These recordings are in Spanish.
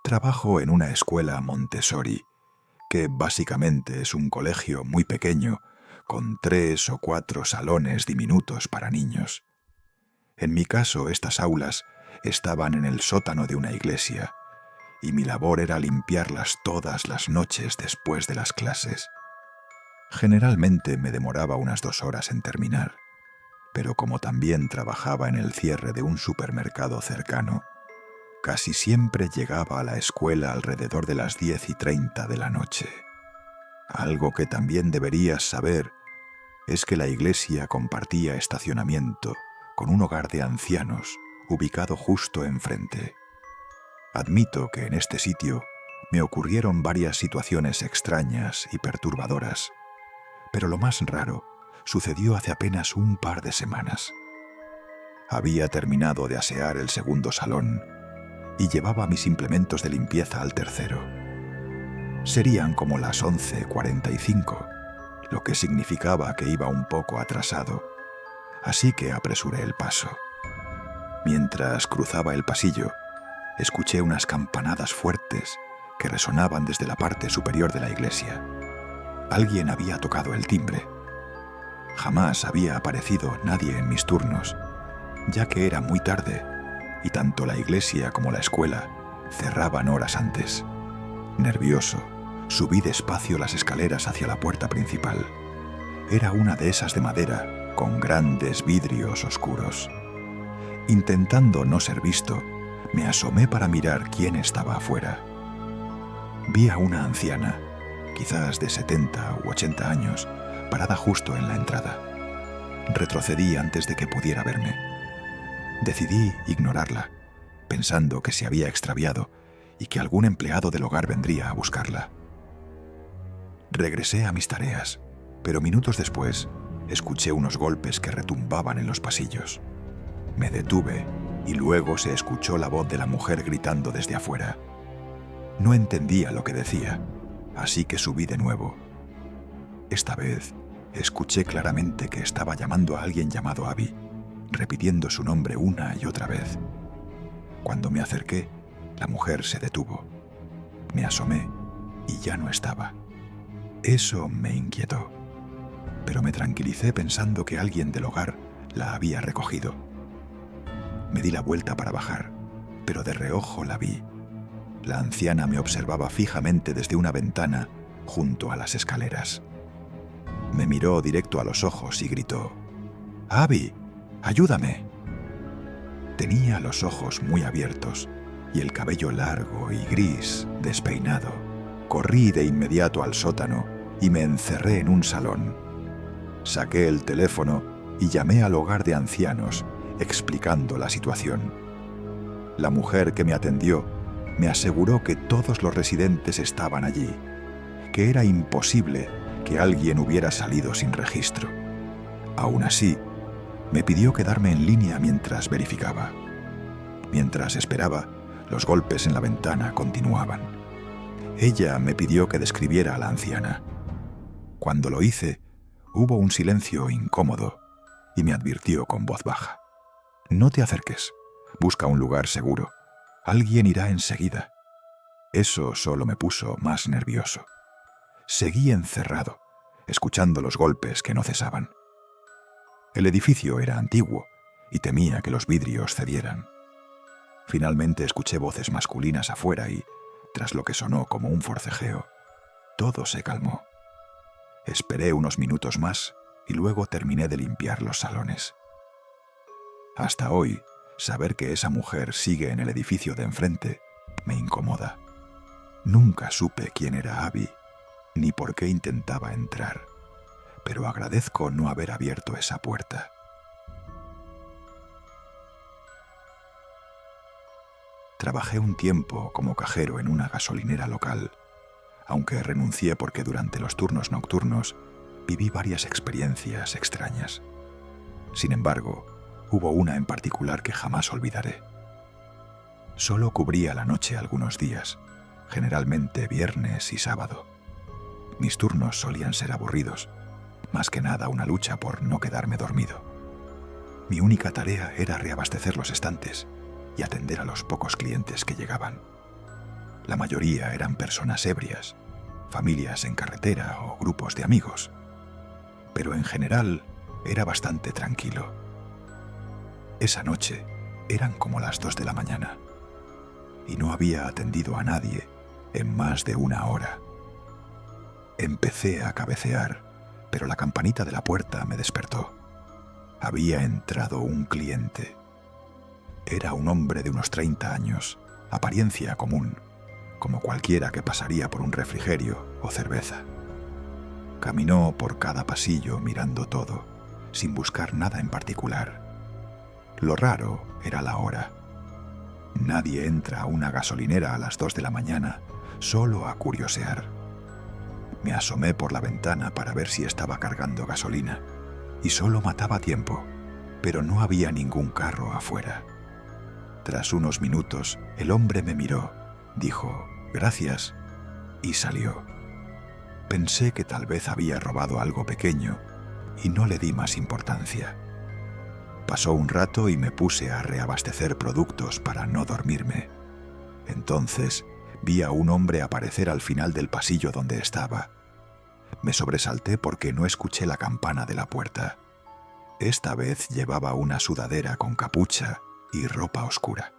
Trabajo en una escuela Montessori, que básicamente es un colegio muy pequeño, con 3 o 4 salones diminutos para niños. En mi caso, estas aulas estaban en el sótano de una iglesia, y mi labor era limpiarlas todas las noches después de las clases. Generalmente me demoraba unas 2 horas en terminar, pero como también trabajaba en el cierre de un supermercado cercano, casi siempre llegaba a la escuela alrededor de las 10:30 de la noche. Algo que también deberías saber es que la iglesia compartía estacionamiento con un hogar de ancianos ubicado justo enfrente. Admito que en este sitio me ocurrieron varias situaciones extrañas y perturbadoras, pero lo más raro sucedió hace apenas un par de semanas. Había terminado de asear el segundo salón y llevaba mis implementos de limpieza al tercero. Serían como las 11:45, lo que significaba que iba un poco atrasado, así que apresuré el paso. Mientras cruzaba el pasillo, escuché unas campanadas fuertes que resonaban desde la parte superior de la iglesia. Alguien había tocado el timbre. Jamás había aparecido nadie en mis turnos, ya que era muy tarde y tanto la iglesia como la escuela cerraban horas antes. Nervioso, subí despacio las escaleras hacia la puerta principal. Era una de esas de madera con grandes vidrios oscuros. Intentando no ser visto, me asomé para mirar quién estaba afuera. Vi a una anciana, quizás de 70 u 80 años, parada justo en la entrada. Retrocedí antes de que pudiera verme. Decidí ignorarla, pensando que se había extraviado y que algún empleado del hogar vendría a buscarla. Regresé a mis tareas, pero minutos después escuché unos golpes que retumbaban en los pasillos. Me detuve y luego se escuchó la voz de la mujer gritando desde afuera. No entendía lo que decía, así que subí de nuevo. Esta vez escuché claramente que estaba llamando a alguien llamado Abby, repitiendo su nombre una y otra vez. Cuando me acerqué, la mujer se detuvo. Me asomé y ya no estaba. Eso me inquietó, pero me tranquilicé pensando que alguien del hogar la había recogido. Me di la vuelta para bajar, pero de reojo la vi. La anciana me observaba fijamente desde una ventana junto a las escaleras. Me miró directo a los ojos y gritó: «¡Abby, ayúdame!». Tenía los ojos muy abiertos y el cabello largo y gris, despeinado. Corrí de inmediato al sótano y me encerré en un salón. Saqué el teléfono y llamé al hogar de ancianos, explicando la situación. La mujer que me atendió me aseguró que todos los residentes estaban allí, que era imposible que alguien hubiera salido sin registro. Aún así, me pidió quedarme en línea mientras verificaba. Mientras esperaba, los golpes en la ventana continuaban. Ella me pidió que describiera a la anciana. Cuando lo hice, hubo un silencio incómodo y me advirtió con voz baja: «No te acerques, busca un lugar seguro. Alguien irá enseguida». Eso solo me puso más nervioso. Seguí encerrado, escuchando los golpes que no cesaban. El edificio era antiguo y temía que los vidrios cedieran. Finalmente escuché voces masculinas afuera y, tras lo que sonó como un forcejeo, todo se calmó. Esperé unos minutos más y luego terminé de limpiar los salones. Hasta hoy, saber que esa mujer sigue en el edificio de enfrente me incomoda. Nunca supe quién era Abby, ni por qué intentaba entrar, pero agradezco no haber abierto esa puerta. Trabajé un tiempo como cajero en una gasolinera local, aunque renuncié porque durante los turnos nocturnos viví varias experiencias extrañas. Sin embargo, hubo una en particular que jamás olvidaré. Solo cubría la noche algunos días, generalmente viernes y sábado. Mis turnos solían ser aburridos, más que nada una lucha por no quedarme dormido. Mi única tarea era reabastecer los estantes y atender a los pocos clientes que llegaban. La mayoría eran personas ebrias, familias en carretera o grupos de amigos. Pero en general era bastante tranquilo. Esa noche eran como las 2 de la mañana y no había atendido a nadie en más de 1 hora. Empecé a cabecear, pero la campanita de la puerta me despertó. Había entrado un cliente. Era un hombre de unos 30 años, apariencia común, como cualquiera que pasaría por un refrigerio o cerveza. Caminó por cada pasillo mirando todo, sin buscar nada en particular. Lo raro era la hora. Nadie entra a una gasolinera a las 2 de la mañana solo a curiosear. Me asomé por la ventana para ver si estaba cargando gasolina y solo mataba tiempo, pero no había ningún carro afuera. Tras unos minutos, el hombre me miró, dijo «Gracias» y salió. Pensé que tal vez había robado algo pequeño y no le di más importancia. Pasó un rato y me puse a reabastecer productos para no dormirme. Entonces vi a un hombre aparecer al final del pasillo donde estaba. Me sobresalté porque no escuché la campana de la puerta. Esta vez llevaba una sudadera con capucha y ropa oscura.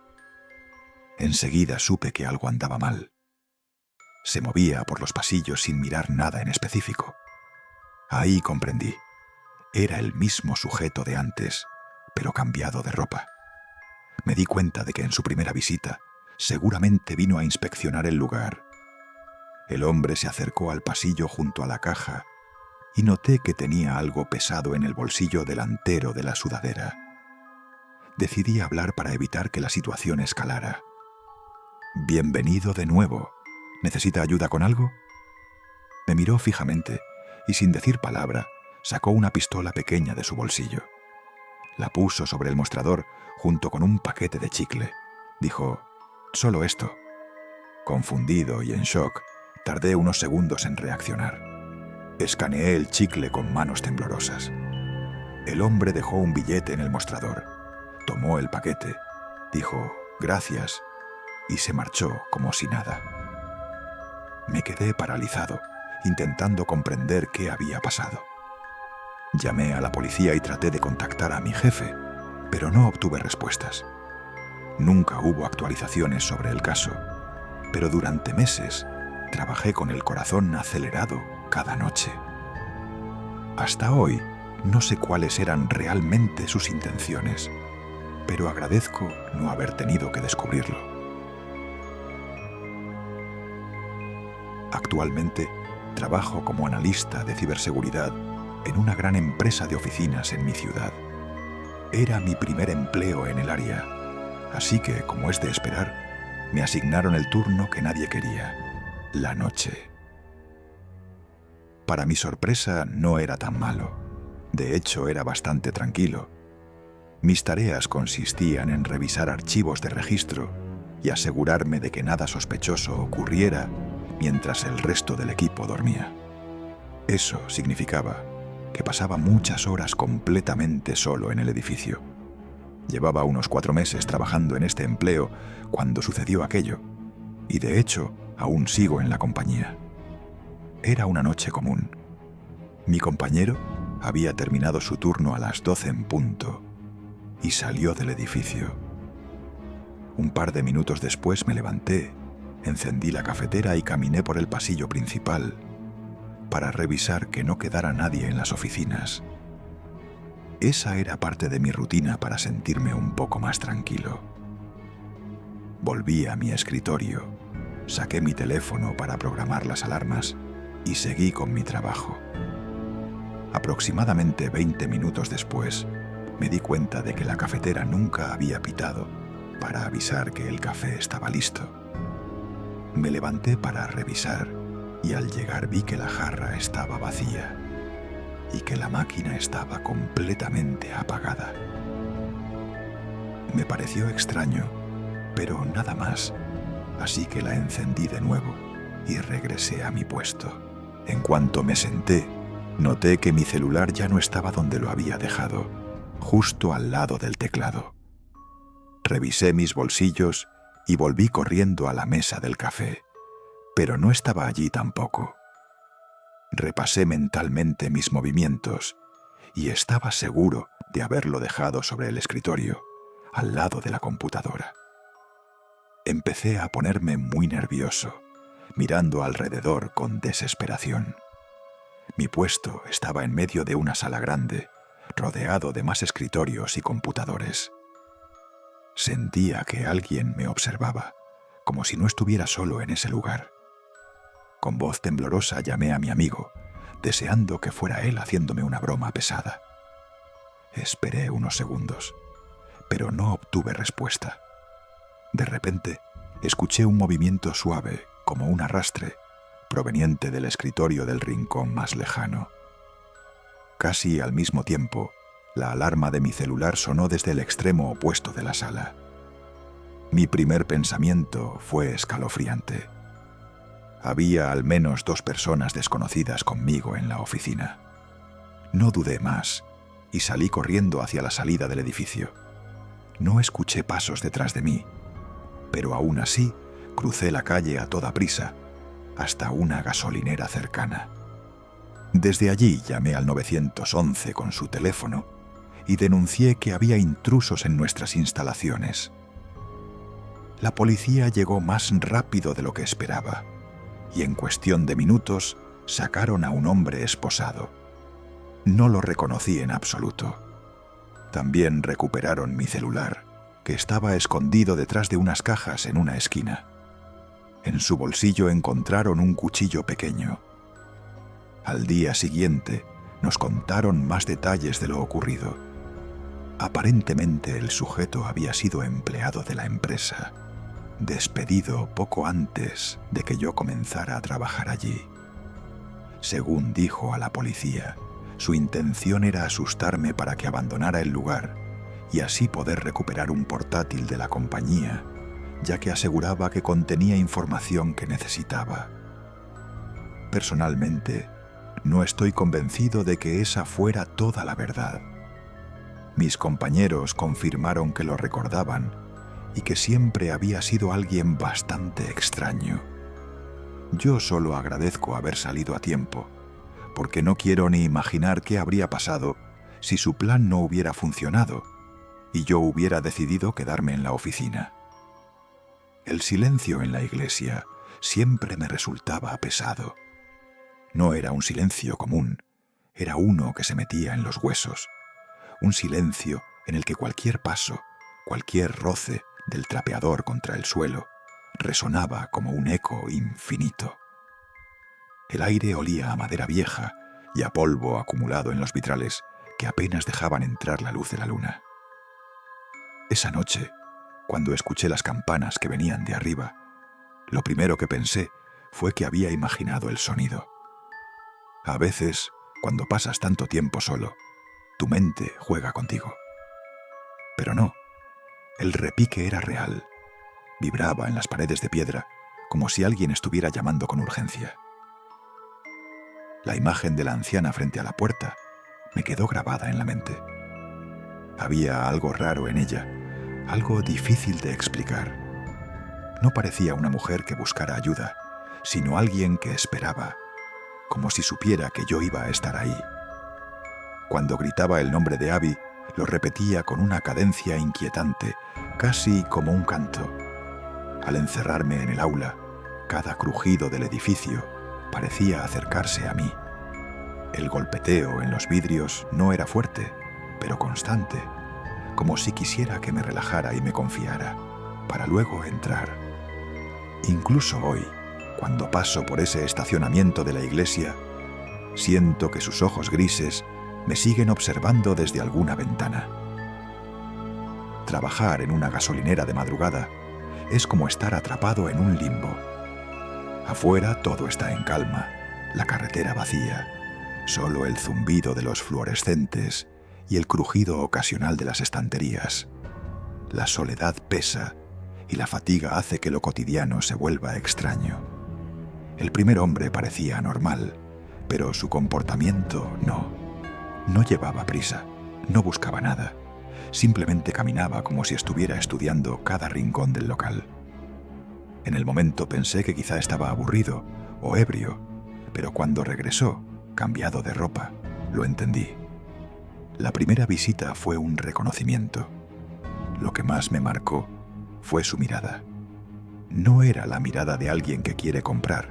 Enseguida supe que algo andaba mal. Se movía por los pasillos sin mirar nada en específico. Ahí comprendí. Era el mismo sujeto de antes, pero cambiado de ropa. Me di cuenta de que en su primera visita seguramente vino a inspeccionar el lugar. El hombre se acercó al pasillo junto a la caja y noté que tenía algo pesado en el bolsillo delantero de la sudadera. Decidí hablar para evitar que la situación escalara. «Bienvenido de nuevo. ¿Necesita ayuda con algo?» Me miró fijamente y sin decir palabra sacó una pistola pequeña de su bolsillo. La puso sobre el mostrador junto con un paquete de chicle. Dijo «Solo esto». Confundido y en shock, tardé unos segundos en reaccionar. Escaneé el chicle con manos temblorosas. El hombre dejó un billete en el mostrador. Tomó el paquete, dijo «Gracias» y se marchó como si nada. Me quedé paralizado, intentando comprender qué había pasado. Llamé a la policía y traté de contactar a mi jefe, pero no obtuve respuestas. Nunca hubo actualizaciones sobre el caso, pero durante meses trabajé con el corazón acelerado cada noche. Hasta hoy no sé cuáles eran realmente sus intenciones, pero agradezco no haber tenido que descubrirlo. Actualmente trabajo como analista de ciberseguridad en una gran empresa de oficinas en mi ciudad. Era mi primer empleo en el área, así que, como es de esperar, me asignaron el turno que nadie quería, la noche. Para mi sorpresa, no era tan malo. De hecho, era bastante tranquilo. Mis tareas consistían en revisar archivos de registro y asegurarme de que nada sospechoso ocurriera mientras el resto del equipo dormía. Eso significaba que pasaba muchas horas completamente solo en el edificio. Llevaba unos 4 meses trabajando en este empleo cuando sucedió aquello, y de hecho aún sigo en la compañía. Era una noche común. Mi compañero había terminado su turno a las 12 en punto y salió del edificio. Un par de minutos después me levanté, encendí la cafetera y caminé por el pasillo principal para revisar que no quedara nadie en las oficinas. Esa era parte de mi rutina para sentirme un poco más tranquilo. Volví a mi escritorio, saqué mi teléfono para programar las alarmas y seguí con mi trabajo. Aproximadamente 20 minutos después, me di cuenta de que la cafetera nunca había pitado para avisar que el café estaba listo. Me levanté para revisar y al llegar vi que la jarra estaba vacía y que la máquina estaba completamente apagada. Me pareció extraño, pero nada más, así que la encendí de nuevo y regresé a mi puesto. En cuanto me senté, noté que mi celular ya no estaba donde lo había dejado, justo al lado del teclado. Revisé mis bolsillos y volví corriendo a la mesa del café, pero no estaba allí tampoco. Repasé mentalmente mis movimientos y estaba seguro de haberlo dejado sobre el escritorio, al lado de la computadora. Empecé a ponerme muy nervioso, mirando alrededor con desesperación. Mi puesto estaba en medio de una sala grande, rodeado de más escritorios y computadores. Sentía que alguien me observaba, como si no estuviera solo en ese lugar. Con voz temblorosa llamé a mi amigo, deseando que fuera él haciéndome una broma pesada. Esperé unos segundos, pero no obtuve respuesta. De repente, escuché un movimiento suave, como un arrastre, proveniente del escritorio del rincón más lejano. Casi al mismo tiempo, la alarma de mi celular sonó desde el extremo opuesto de la sala. Mi primer pensamiento fue escalofriante. Había al menos 2 personas desconocidas conmigo en la oficina. No dudé más y salí corriendo hacia la salida del edificio. No escuché pasos detrás de mí, pero aún así crucé la calle a toda prisa hasta una gasolinera cercana. Desde allí llamé al 911 con su teléfono y denuncié que había intrusos en nuestras instalaciones. La policía llegó más rápido de lo que esperaba y en cuestión de minutos sacaron a un hombre esposado. No lo reconocí en absoluto. También recuperaron mi celular, que estaba escondido detrás de unas cajas en una esquina. En su bolsillo encontraron un cuchillo pequeño. Al día siguiente nos contaron más detalles de lo ocurrido. Aparentemente el sujeto había sido empleado de la empresa, despedido poco antes de que yo comenzara a trabajar allí. Según dijo a la policía, su intención era asustarme para que abandonara el lugar y así poder recuperar un portátil de la compañía, ya que aseguraba que contenía información que necesitaba. Personalmente, no estoy convencido de que esa fuera toda la verdad. Mis compañeros confirmaron que lo recordaban y que siempre había sido alguien bastante extraño. Yo solo agradezco haber salido a tiempo, porque no quiero ni imaginar qué habría pasado si su plan no hubiera funcionado y yo hubiera decidido quedarme en la oficina. El silencio en la iglesia siempre me resultaba pesado. No era un silencio común, era uno que se metía en los huesos, un silencio en el que cualquier paso, cualquier roce del trapeador contra el suelo, resonaba como un eco infinito. El aire olía a madera vieja y a polvo acumulado en los vitrales que apenas dejaban entrar la luz de la luna. Esa noche, cuando escuché las campanas que venían de arriba, lo primero que pensé fue que había imaginado el sonido. A veces, cuando pasas tanto tiempo solo, tu mente juega contigo. Pero no, el repique era real. Vibraba en las paredes de piedra, como si alguien estuviera llamando con urgencia. La imagen de la anciana frente a la puerta me quedó grabada en la mente. Había algo raro en ella, algo difícil de explicar. No parecía una mujer que buscara ayuda, sino alguien que esperaba, como si supiera que yo iba a estar ahí. Cuando gritaba el nombre de Abby, lo repetía con una cadencia inquietante, casi como un canto. Al encerrarme en el aula, cada crujido del edificio parecía acercarse a mí. El golpeteo en los vidrios no era fuerte, pero constante, como si quisiera que me relajara y me confiara, para luego entrar. Incluso hoy, cuando paso por ese estacionamiento de la iglesia, siento que sus ojos grises me siguen observando desde alguna ventana. Trabajar en una gasolinera de madrugada es como estar atrapado en un limbo. Afuera todo está en calma, la carretera vacía, solo el zumbido de los fluorescentes y el crujido ocasional de las estanterías. La soledad pesa y la fatiga hace que lo cotidiano se vuelva extraño. El primer hombre parecía normal, pero su comportamiento no. No llevaba prisa, no buscaba nada, simplemente caminaba como si estuviera estudiando cada rincón del local. En el momento pensé que quizá estaba aburrido o ebrio, pero cuando regresó, cambiado de ropa, lo entendí. La primera visita fue un reconocimiento. Lo que más me marcó fue su mirada. No era la mirada de alguien que quiere comprar,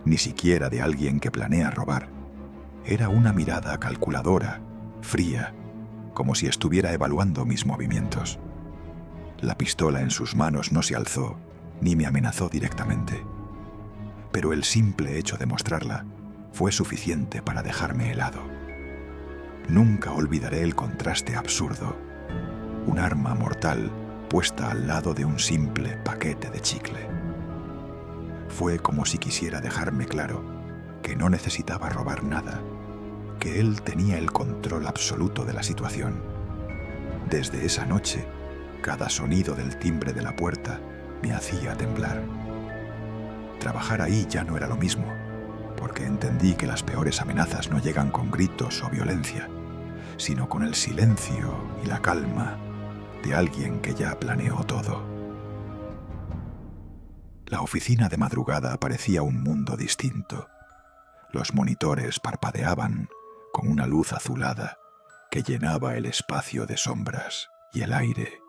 ni siquiera de alguien que planea robar. Era una mirada calculadora, fría, como si estuviera evaluando mis movimientos. La pistola en sus manos no se alzó, ni me amenazó directamente. Pero el simple hecho de mostrarla fue suficiente para dejarme helado. Nunca olvidaré el contraste absurdo. Un arma mortal puesta al lado de un simple paquete de chicle. Fue como si quisiera dejarme claro que no necesitaba robar nada, que él tenía el control absoluto de la situación. Desde esa noche, cada sonido del timbre de la puerta me hacía temblar. Trabajar ahí ya no era lo mismo, porque entendí que las peores amenazas no llegan con gritos o violencia, sino con el silencio y la calma de alguien que ya planeó todo. La oficina de madrugada parecía un mundo distinto. Los monitores parpadeaban con una luz azulada que llenaba el espacio de sombras y el aire